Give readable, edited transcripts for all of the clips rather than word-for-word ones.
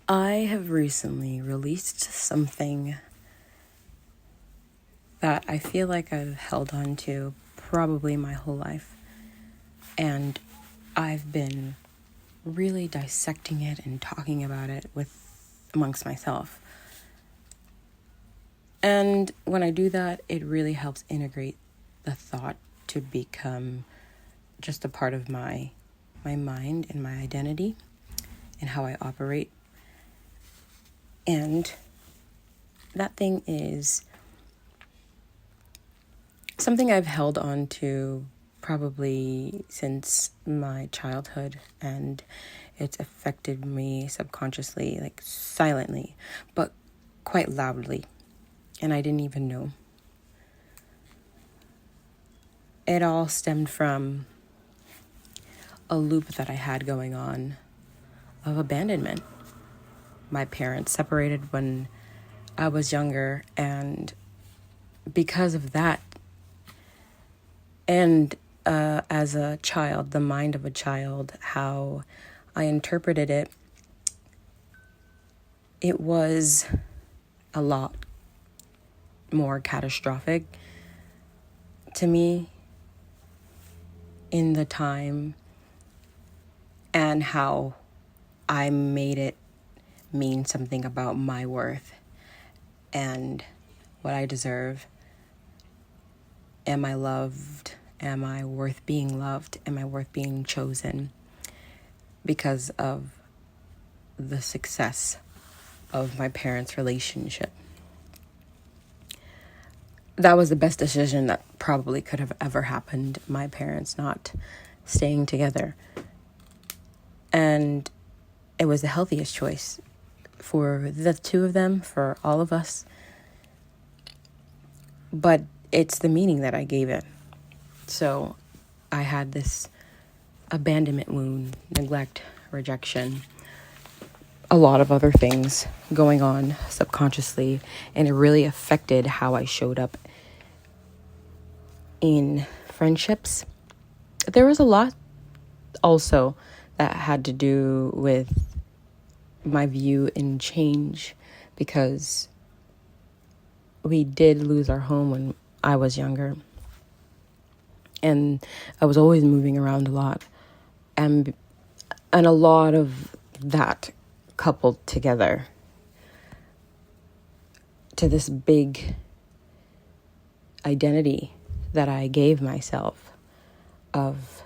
I have recently released something that I feel like I've held on to probably my whole life. And I've been really dissecting it and talking about it amongst myself. And when I do that, it really helps integrate the thought to become just a part of my mind and my identity and how I operate. And that thing is something I've held on to probably since my childhood, and it's affected me subconsciously, like silently, but quite loudly, and I didn't even know. It all stemmed from a loop that I had going on of abandonment. My parents separated when I was younger, and because of that, and as a child, the mind of a child, how I interpreted it, it was a lot more catastrophic to me in the time, and how I made it mean something about my worth and what I deserve. Am I loved? Am I worth being loved? Am I worth being chosen? Because of the success of my parents' relationship. That was the best decision that probably could have ever happened. My parents not staying together. And it was the healthiest choice for the two of them, for all of us. But it's the meaning that I gave it. So I had this abandonment wound, neglect, rejection, a lot of other things going on subconsciously, and it really affected how I showed up in friendships. There was a lot also that had to do with my view in change, because we did lose our home when I was younger, and I was always moving around a lot, and a lot of that coupled together to this big identity that I gave myself of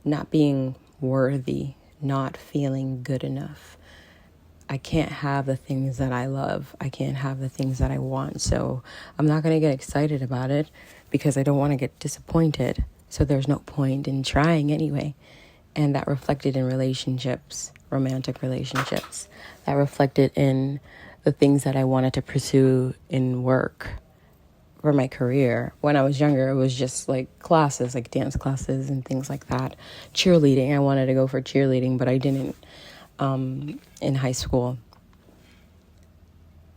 not being worthy, not feeling good enough. I can't have the things that I love. I can't have the things that I want. So I'm not going to get excited about it because I don't want to get disappointed. So there's no point in trying anyway. And that reflected in relationships, romantic relationships. That reflected in the things that I wanted to pursue in work for my career. When I was younger, it was just like classes, like dance classes and things like that. Cheerleading. I wanted to go for cheerleading, but I didn't. In high school,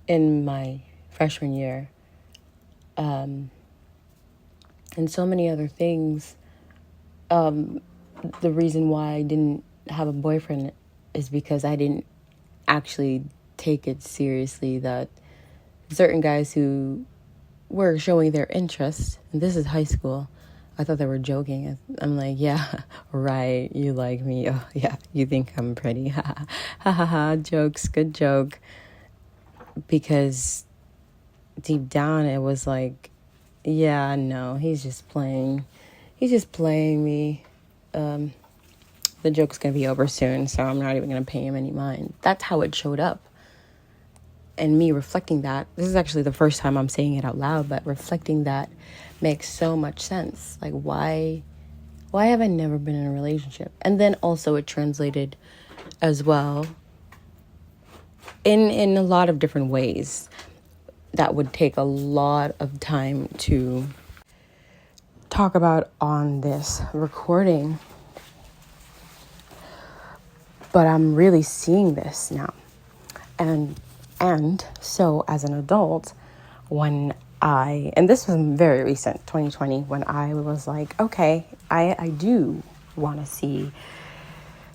in my freshman year, and so many other things. The reason why I didn't have a boyfriend is because I didn't actually take it seriously, that certain guys who were showing their interest, and this is high school, I thought they were joking. I'm like, yeah, right, you like me. Oh, yeah, you think I'm pretty. Ha ha ha ha, jokes, good joke. Because deep down it was like, yeah, no, he's just playing. He's just playing me. The joke's going to be over soon, so I'm not even going to pay him any mind. That's how it showed up. And me reflecting that, this is actually the first time I'm saying it out loud, but reflecting that makes so much sense. Like, why have I never been in a relationship? And then also it translated as well in a lot of different ways that would take a lot of time to talk about on this recording. But I'm really seeing this now. And so as an adult, and this was very recent, 2020, when I was like, okay, I do want to see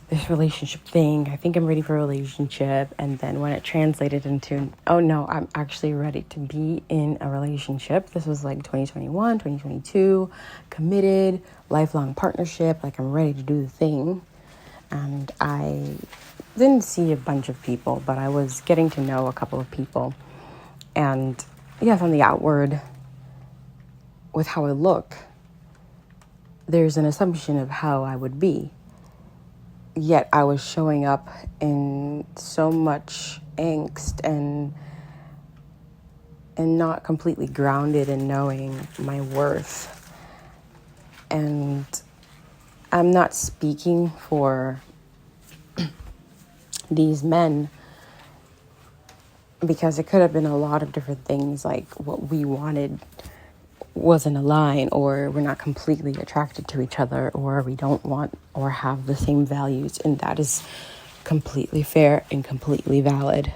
this relationship thing. I think I'm ready for a relationship. And then when it translated into, oh no, I'm actually ready to be in a relationship. This was like 2021, 2022, committed, lifelong partnership. Like I'm ready to do the thing. And I didn't see a bunch of people, but I was getting to know a couple of people. And yeah, from the outward, with how I look, there's an assumption of how I would be. Yet I was showing up in so much angst and not completely grounded in knowing my worth. And I'm not speaking for these men, because it could have been a lot of different things, like what we wanted wasn't aligned, or we're not completely attracted to each other, or we don't want or have the same values, and that is completely fair and completely valid.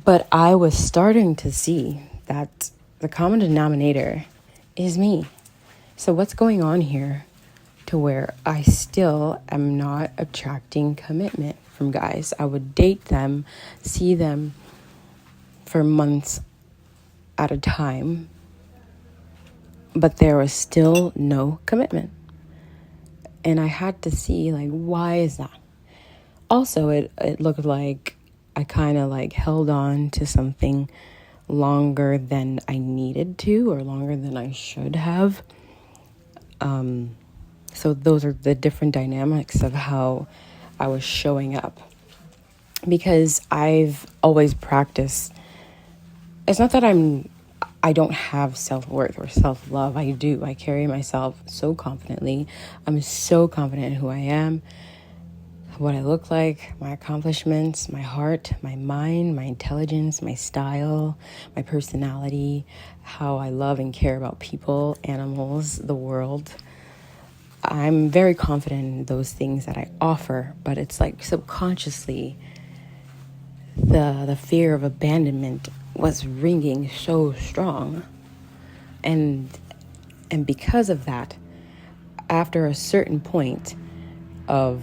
But I was starting to see that the common denominator is me. So what's going on here to where I still am not attracting commitment from guys? I would date them, see them for months at a time, but there was still no commitment. And I had to see, like, why is that? Also, it looked like I kind of like held on to something longer than I needed to, or longer than I should have. So those are the different dynamics of how I was showing up. Because I've always practiced, it's not that I don't have self-worth or self-love. I do. I carry myself so confidently. I'm so confident in who I am, what I look like, my accomplishments, my heart, my mind, my intelligence, my style, my personality, how I love and care about people, animals, the world. I'm very confident in those things that I offer, but it's like subconsciously the fear of abandonment was ringing so strong. And because of that, after a certain point of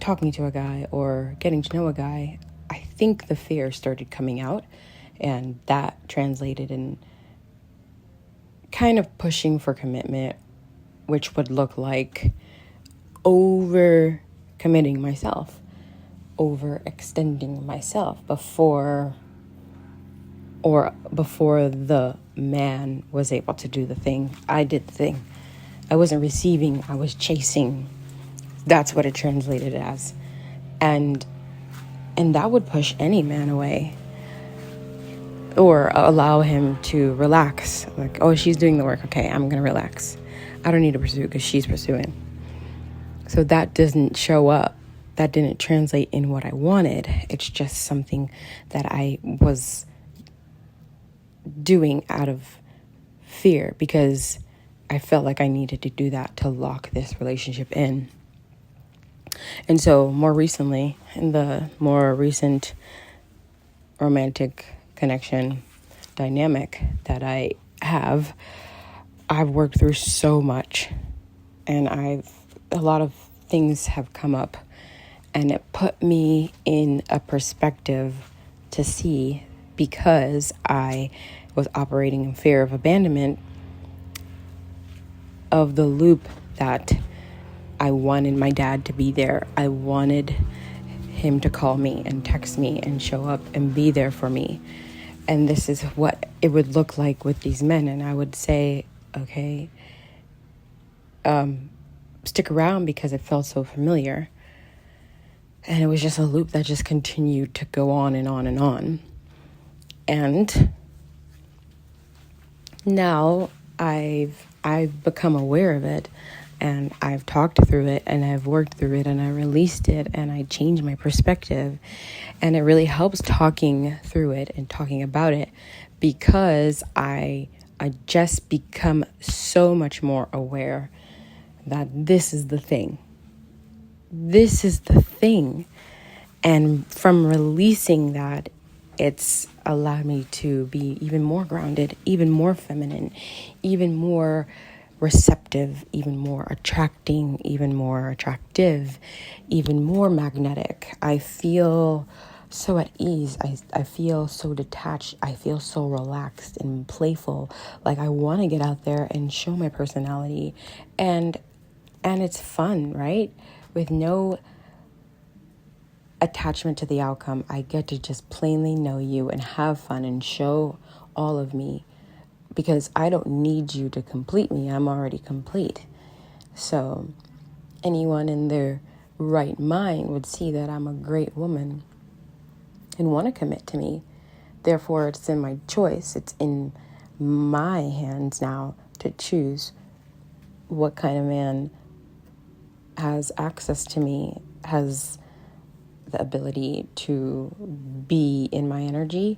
talking to a guy or getting to know a guy, I think the fear started coming out, and that translated in kind of pushing for commitment, which would look like over committing myself, overextending myself before the man was able to do the thing. I did the thing. I wasn't receiving, I was chasing. That's what it translated as. And that would push any man away, or allow him to relax. Like, oh, she's doing the work. Okay, I'm going to relax. I don't need to pursue because she's pursuing. So that doesn't show up. That didn't translate in what I wanted. It's just something that I was doing out of fear, because I felt like I needed to do that to lock this relationship in. And so more recently, in the more recent romantic connection dynamic that I have, I've worked through so much, and a lot of things have come up, and it put me in a perspective to see, because I was operating in fear of abandonment, of the loop that I wanted my dad to be there. I wanted him to call me and text me and show up and be there for me. And this is what it would look like with these men. And I would say, okay, stick around, because it felt so familiar. And it was just a loop that just continued to go on and on and on. And now I've become aware of it, and I've talked through it, and I've worked through it, and I released it, and I changed my perspective. And it really helps talking through it and talking about it, because I just become so much more aware that this is the thing. This is the thing. And from releasing that, it's allowed me to be even more grounded, even more feminine, even more receptive, even more attracting, even more attractive, even more magnetic. I feel so at ease. I feel so detached. I feel so relaxed and playful. Like I want to get out there and show my personality. And it's fun, right? With no attachment to the outcome. I get to just plainly know you and have fun and show all of me, because I don't need you to complete me. I'm already complete. So anyone in their right mind would see that I'm a great woman and want to commit to me. Therefore, it's in my choice. It's in my hands now to choose what kind of man has access to me, has the ability to be in my energy,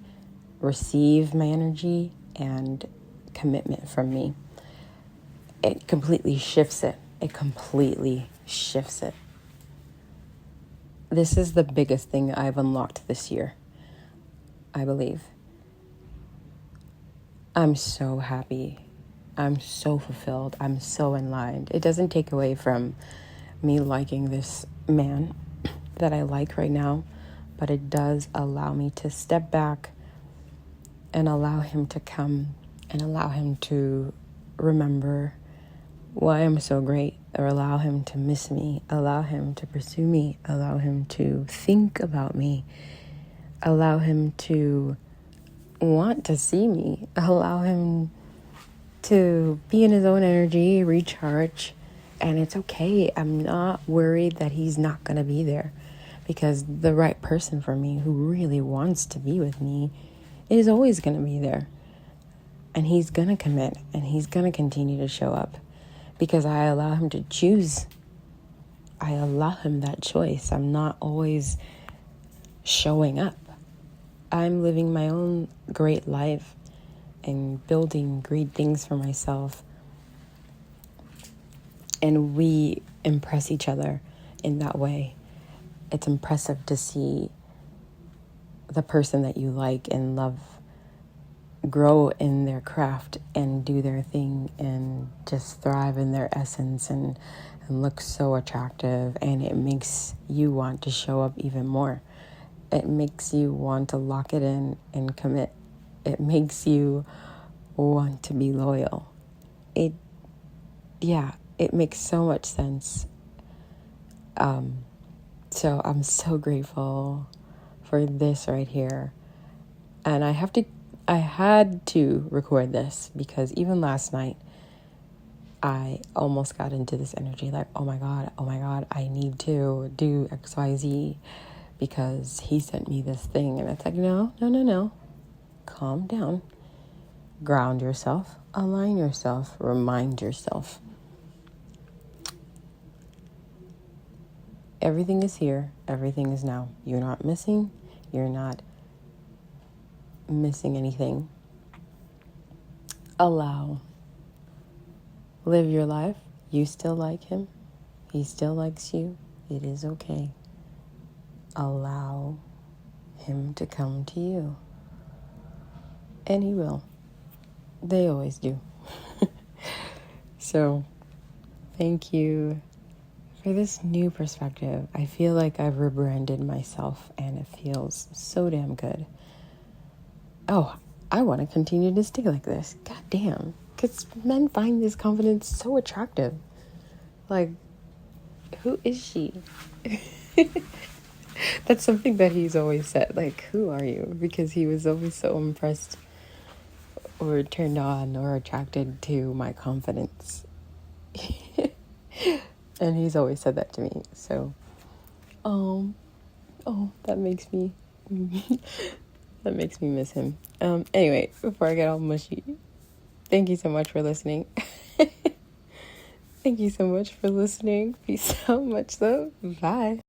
receive my energy, and commitment from me. It completely shifts it. It completely shifts it. This is the biggest thing I've unlocked this year, I believe. I'm so happy. I'm so fulfilled. I'm so in line. It doesn't take away from me liking this man that I like right now, but it does allow me to step back and allow him to come and allow him to remember why I'm so great, or allow him to miss me, allow him to pursue me, allow him to think about me, allow him to want to see me, allow him to be in his own energy, recharge. And it's okay. I'm not worried that he's not going to be there, because the right person for me who really wants to be with me is always going to be there. And he's going to commit, and he's going to continue to show up, because I allow him to choose. I allow him that choice. I'm not always showing up. I'm living my own great life and building great things for myself. And we impress each other in that way. It's impressive to see the person that you like and love grow in their craft and do their thing and just thrive in their essence and look so attractive. And it makes you want to show up even more. It makes you want to lock it in and commit. It makes you want to be loyal. It makes so much sense. So I'm so grateful for this right here. And I had to record this, because even last night I almost got into this energy like, oh my God, I need to do XYZ because he sent me this thing. And it's like, no. Calm down. Ground yourself. Align yourself. Remind yourself. Everything is here. Everything is now. You're not missing. You're not missing anything. Allow. Live your life. You still like him. He still likes you. It is okay. Allow him to come to you. And he will. They always do. So, thank you for this new perspective. I feel like I've rebranded myself, and it feels so damn good. Oh, I want to continue to stay like this. God damn. Because men find this confidence so attractive. Like, who is she? That's something that he's always said. Like, who are you? Because he was always so impressed or turned on or attracted to my confidence. And he's always said that to me. So, that makes me miss him. Anyway, before I get all mushy, thank you so much for listening. Thank you so much for listening. Peace out, much love. Bye.